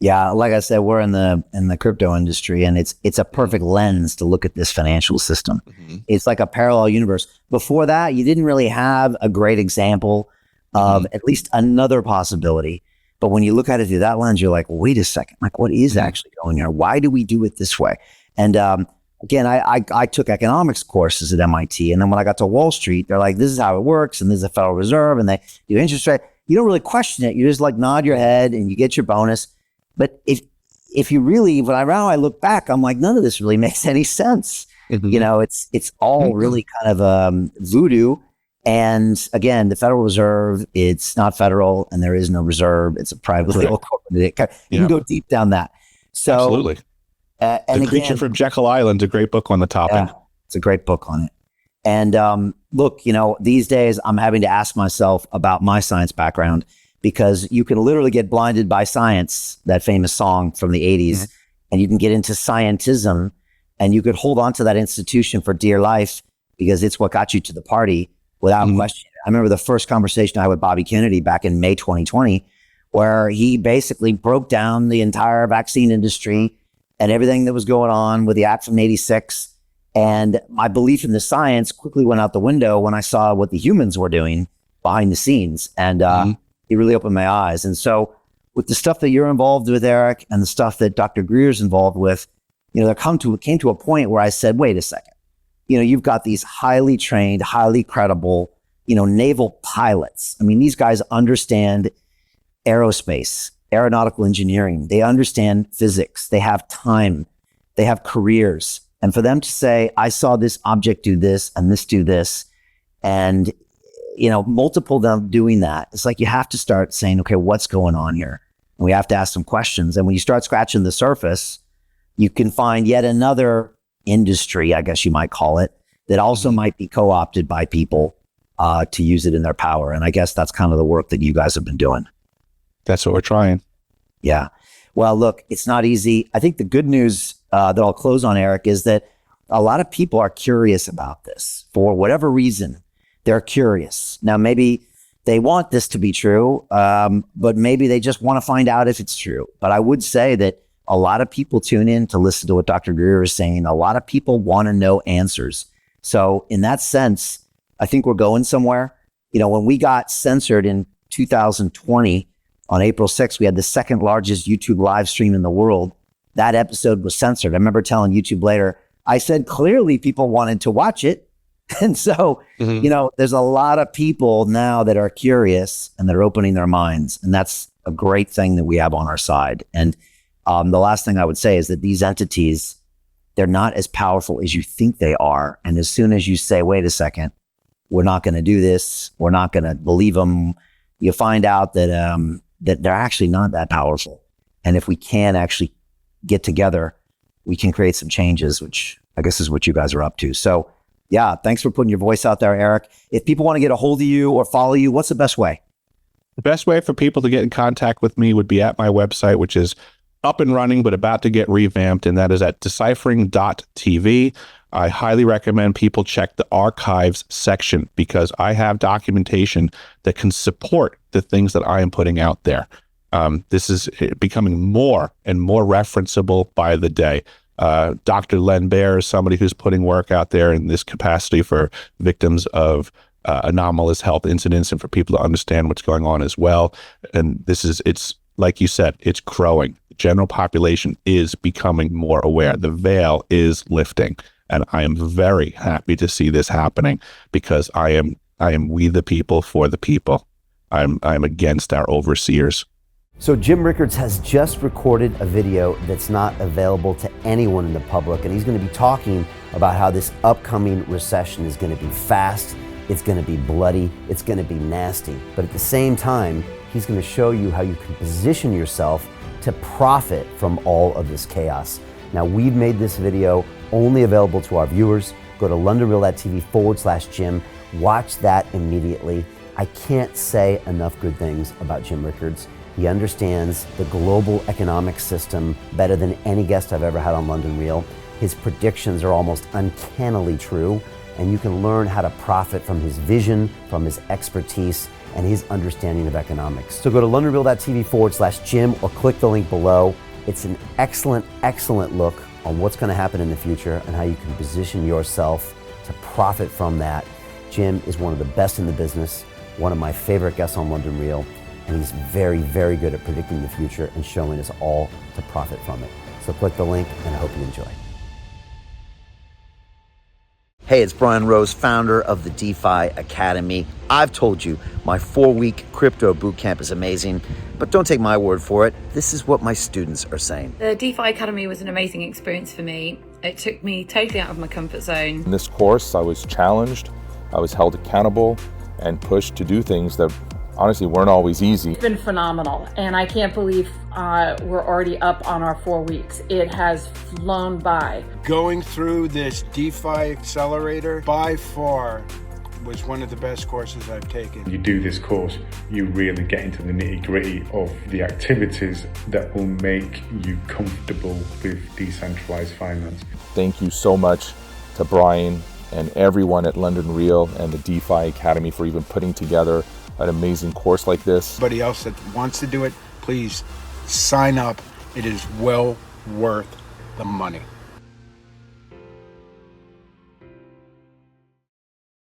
Yeah, like I said, we're in the crypto industry, and it's a perfect lens to look at this financial system. Mm-hmm. It's like a parallel universe. Before that, you didn't really have a great example of at least another possibility. But when you look at it through that lens, you're like, wait a second, like what is actually going here? Why do we do it this way? And again, I took economics courses at MIT, and then when I got to Wall Street, they're like, this is how it works, and this is the Federal Reserve, and they do interest rate. You don't really question it. You just like nod your head, and you get your bonus. But if you really, when I look back, I'm like, none of this really makes any sense. You know, it's all really kind of voodoo. And again, the Federal Reserve, it's not federal, and there is no reserve. It's a privately held corporate. You can go deep down that. So absolutely. And The Creature from Jekyll Island, a great book on the topic. Yeah, it's a great book on it. And look, you know, these days I'm having to ask myself about my science background, because you can literally get blinded by science, that famous song from the 80s, and you can get into scientism, and you could hold on to that institution for dear life because it's what got you to the party without question. I remember the first conversation I had with Bobby Kennedy back in May 2020, where he basically broke down the entire vaccine industry and everything that was going on with the Act from 86. And my belief in the science quickly went out the window when I saw what the humans were doing behind the scenes. And it really opened my eyes. And so with the stuff that you're involved with, Eric, and the stuff that Dr. Greer's involved with, you know, there came to a point where I said, wait a second, you know, you've got these highly trained, highly credible, you know, naval pilots. I mean, these guys understand aerospace, aeronautical engineering. They understand physics. They have time. They have careers. And for them to say, I saw this object do this and this do this, and you know, multiple of them doing that. It's like you have to start saying, okay, what's going on here? And we have to ask some questions. And when you start scratching the surface, you can find yet another industry, I guess you might call it, that also might be co-opted by people to use it in their power. And I guess that's kind of the work that you guys have been doing. That's what we're trying. Yeah. Well, look, it's not easy. I think the good news that I'll close on, Eric, is that a lot of people are curious about this for whatever reason. They're curious. Now, maybe they want this to be true, but maybe they just want to find out if it's true. But I would say that a lot of people tune in to listen to what Dr. Greer is saying. A lot of people want to know answers. So in that sense, I think we're going somewhere. You know, when we got censored in 2020, on April 6th, we had the second largest YouTube live stream in the world. That episode was censored. I remember telling YouTube later, I said, clearly people wanted to watch it. And so, you know, there's a lot of people now that are curious and they're opening their minds. And that's a great thing that we have on our side. And the last thing I would say is that these entities, they're not as powerful as you think they are. And as soon as you say, wait a second, we're not going to do this, we're not going to believe them, you find out that that they're actually not that powerful. And if we can actually get together, we can create some changes, which I guess is what you guys are up to. So yeah, thanks for putting your voice out there, Eric. If people want to get a hold of you or follow you, what's the best way? The best way for people to get in contact with me would be at my website, which is up and running, but about to get revamped, and that is at deciphering.tv. I highly recommend people check the archives section because I have documentation that can support the things that I am putting out there. This is becoming more and more referenceable by the day. Dr. Len Baer is somebody who's putting work out there in this capacity for victims of anomalous health incidents and for people to understand what's going on as well. And it's like you said, it's growing. The general population is becoming more aware. The veil is lifting. And I am very happy to see this happening because I am we the people for the people. I'm against our overseers. So Jim Rickards has just recorded a video that's not available to anyone in the public, and he's going to be talking about how this upcoming recession is going to be fast, it's going to be bloody, it's going to be nasty. But at the same time, he's going to show you how you can position yourself to profit from all of this chaos. Now, we've made this video only available to our viewers. Go to londonreal.tv/Jim. Watch that immediately. I can't say enough good things about Jim Rickards. He understands the global economic system better than any guest I've ever had on London Real. His predictions are almost uncannily true, and you can learn how to profit from his vision, from his expertise, and his understanding of economics. So go to londonreal.tv/Jim or click the link below. It's an excellent, excellent look on what's going to happen in the future and how you can position yourself to profit from that. Jim is one of the best in the business, one of my favorite guests on London Real, and he's very, very good at predicting the future and showing us all to profit from it. So click the link, and I hope you enjoy. Hey, it's Brian Rose, founder of the DeFi Academy. I've told you my 4-week crypto bootcamp is amazing, but don't take my word for it. This is what my students are saying. The DeFi Academy was an amazing experience for me. It took me totally out of my comfort zone. In this course, I was challenged, I was held accountable, and pushed to do things that honestly weren't always easy. It's been phenomenal, and I can't believe we're already up on our 4 weeks. It has flown by. Going through this DeFi accelerator by far was one of the best courses I've taken. You do this course, you really get into the nitty-gritty of the activities that will make you comfortable with decentralized finance. Thank you so much to Brian and everyone at London Real and the DeFi Academy for even putting together an amazing course like this. Anybody else that wants to do it, please sign up. It is well worth the money.